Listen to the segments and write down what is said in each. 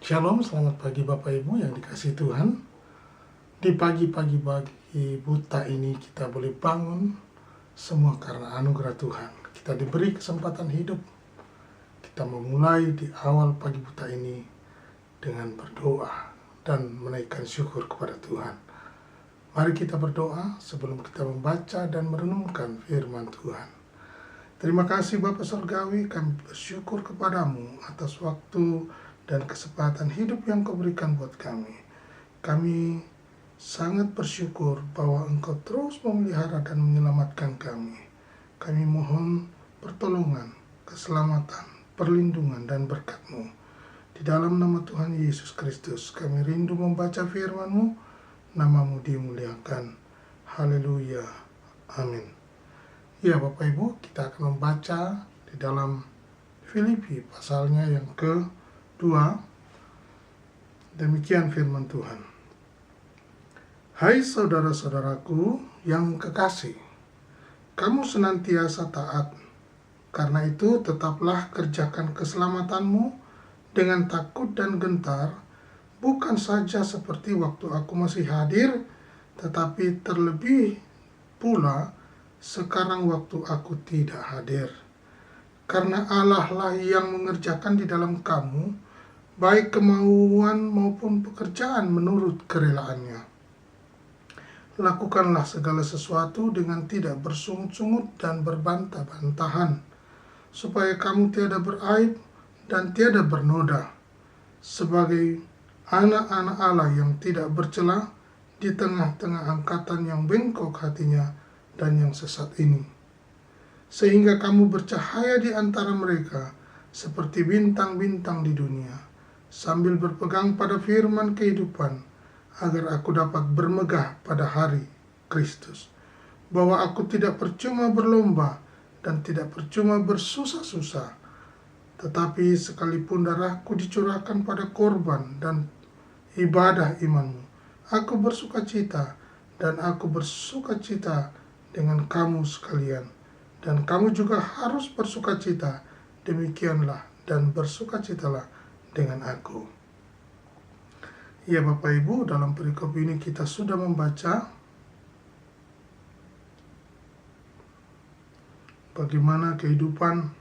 Shalom, selamat pagi Bapak Ibu yang dikasihi Tuhan. Di pagi-pagi buta ini kita boleh bangun semua karena anugerah Tuhan. Kita diberi kesempatan hidup. Kita memulai di awal pagi buta ini dengan berdoa dan menaikkan syukur kepada Tuhan. Mari kita berdoa sebelum kita membaca dan merenungkan firman Tuhan. Terima kasih Bapa Surgawi, kami bersyukur kepadamu atas waktu dan kesempatan hidup yang Kau berikan buat kami. Kami sangat bersyukur bahwa Engkau terus memelihara dan menyelamatkan kami. Kami mohon pertolongan, keselamatan, perlindungan, dan berkat-Mu. Di dalam nama Tuhan Yesus Kristus, kami rindu membaca firman-Mu, nama-Mu dimuliakan. Haleluya. Amin. Ya Bapak Ibu, kita akan membaca di dalam Filipi pasalnya yang ke-2. Demikian firman Tuhan. Hai saudara-saudaraku yang kekasih, kamu senantiasa taat. Karena itu tetaplah kerjakan keselamatanmu dengan takut dan gentar, bukan saja seperti waktu aku masih hadir, tetapi terlebih pula sekarang waktu aku tidak hadir. Karena Allah lah yang mengerjakan di dalam kamu baik kemauan maupun pekerjaan menurut kerelaannya. Lakukanlah segala sesuatu dengan tidak bersungut-sungut dan berbantah-bantahan, supaya kamu tiada beraib dan tiada bernoda, sebagai anak-anak Allah yang tidak bercela di tengah-tengah angkatan yang bengkok hatinya dan yang sesat ini. Sehingga kamu bercahaya di antara mereka seperti bintang-bintang di dunia, sambil berpegang pada firman kehidupan, agar aku dapat bermegah pada hari Kristus, bahwa aku tidak percuma berlomba dan tidak percuma bersusah-susah, tetapi sekalipun darahku dicurahkan pada korban dan ibadah imanmu, aku bersukacita, dan aku bersukacita dengan kamu sekalian, dan kamu juga harus bersukacita, demikianlah dan bersukacitalah dengan aku. Ya Bapak Ibu, dalam perikop ini kita sudah membaca bagaimana kehidupan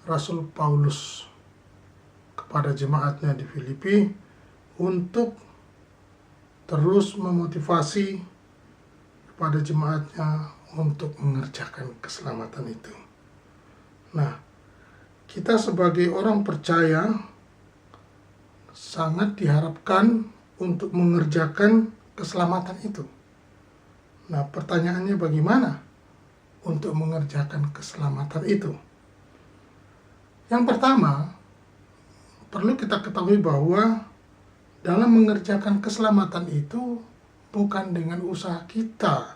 Rasul Paulus kepada jemaatnya di Filipi untuk terus memotivasi kepada jemaatnya untuk mengerjakan keselamatan itu. Nah, kita sebagai orang percaya sangat diharapkan untuk mengerjakan keselamatan itu. Nah, pertanyaannya bagaimana untuk mengerjakan keselamatan itu? Yang pertama, perlu kita ketahui bahwa dalam mengerjakan keselamatan itu bukan dengan usaha kita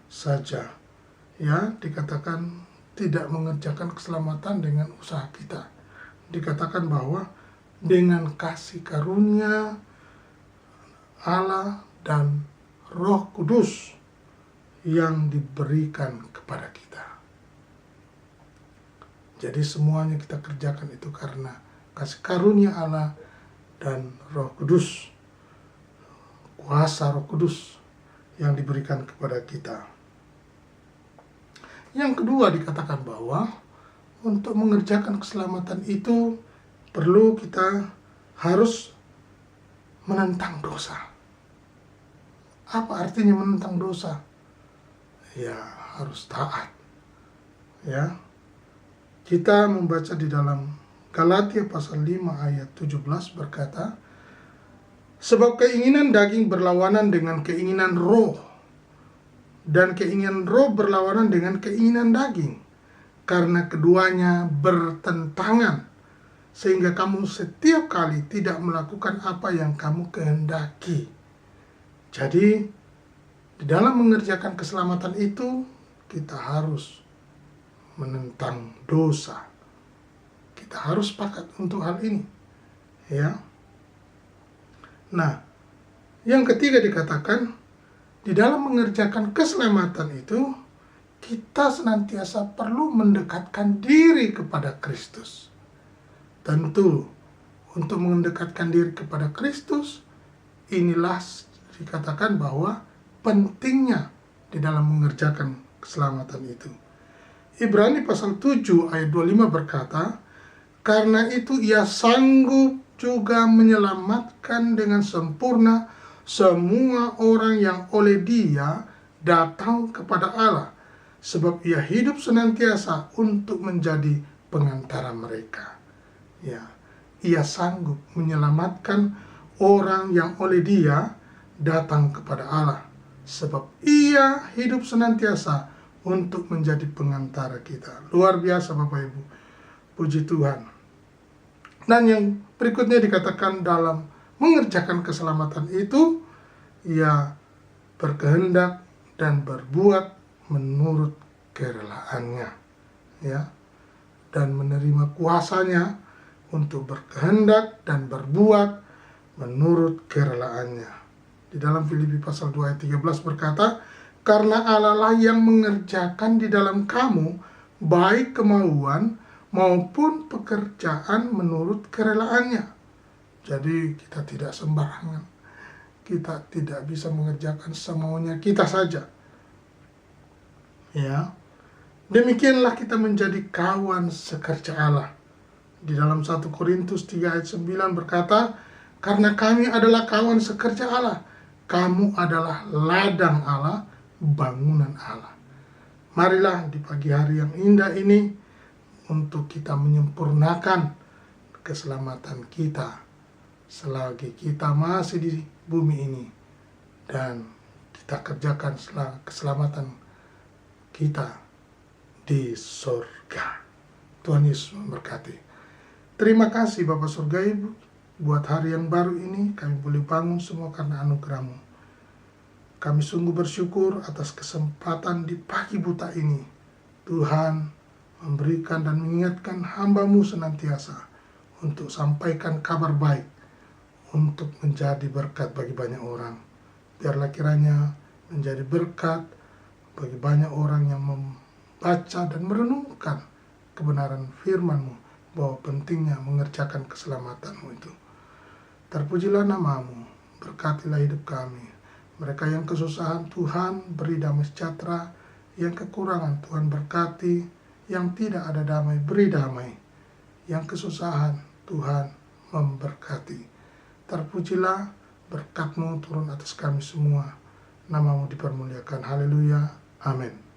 saja. Ya, dikatakan tidak mengerjakan keselamatan dengan usaha kita. Dikatakan bahwa dengan kasih karunia Allah dan Roh Kudus yang diberikan kepada kita. Jadi semuanya kita kerjakan itu karena kasih karunia Allah dan Roh Kudus, kuasa Roh Kudus yang diberikan kepada kita. Yang kedua, dikatakan bahwa untuk mengerjakan keselamatan itu perlu kita harus menentang dosa. Apa artinya menentang dosa? Ya, harus taat. Ya. Kita membaca di dalam Galatia pasal 5 ayat 17 berkata, sebab keinginan daging berlawanan dengan keinginan roh, dan keinginan roh berlawanan dengan keinginan daging, karena keduanya bertentangan, sehingga kamu setiap kali tidak melakukan apa yang kamu kehendaki. Jadi, di dalam mengerjakan keselamatan itu, kita harus menentang dosa. Kita harus sepakat untuk hal ini. Ya. Nah, yang ketiga dikatakan, di dalam mengerjakan keselamatan itu, kita senantiasa perlu mendekatkan diri kepada Kristus. Tentu, untuk mendekatkan diri kepada Kristus, inilah dikatakan bahwa pentingnya di dalam mengerjakan keselamatan itu. Ibrani pasal 7 ayat 25 berkata, karena itu ia sanggup juga menyelamatkan dengan sempurna semua orang yang oleh Dia datang kepada Allah, sebab ia hidup senantiasa untuk menjadi pengantara mereka. Ya, ia sanggup menyelamatkan orang yang oleh Dia datang kepada Allah, sebab ia hidup senantiasa untuk menjadi pengantara kita. Luar biasa Bapak Ibu, puji Tuhan. Dan yang berikutnya dikatakan dalam mengerjakan keselamatan itu, ia berkehendak dan berbuat menurut kerelaannya, ya, dan menerima kuasanya untuk berkehendak dan berbuat menurut kerelaannya. Di dalam Filipi pasal 2 ayat 13 berkata, karena Allah lah yang mengerjakan di dalam kamu baik kemauan maupun pekerjaan menurut kerelaannya. Jadi kita tidak sembarangan, kita tidak bisa mengerjakan semaunya kita saja. Ya, demikianlah kita menjadi kawan sekerja Allah. Di dalam 1 Korintus 3 ayat 9 berkata, karena kami adalah kawan sekerja Allah, kamu adalah ladang Allah, bangunan Allah. Marilah di pagi hari yang indah ini untuk kita menyempurnakan keselamatan kita selagi kita masih di bumi ini, dan kita kerjakan keselamatan kita di surga. Tuhan Yesus memberkati. Terima kasih Bapa Surga Ibu, buat hari yang baru ini kami boleh bangun semua karena anugerah-Mu. Kami sungguh bersyukur atas kesempatan di pagi buta ini. Tuhan memberikan dan mengingatkan hamba-Mu senantiasa untuk sampaikan kabar baik, untuk menjadi berkat bagi banyak orang. Biarlah kiranya menjadi berkat bagi banyak orang yang membaca dan merenungkan kebenaran firman-Mu, bahwa pentingnya mengerjakan keselamatan-Mu itu. Terpujilah nama-Mu, berkatilah hidup kami. Mereka yang kesusahan, Tuhan beri damai sejahtera. Yang kekurangan, Tuhan berkati. Yang tidak ada damai, beri damai. Yang kesusahan, Tuhan memberkati. Terpujilah, berkat-Mu turun atas kami semua. Nama-Mu dipermuliakan. Haleluya. Amin.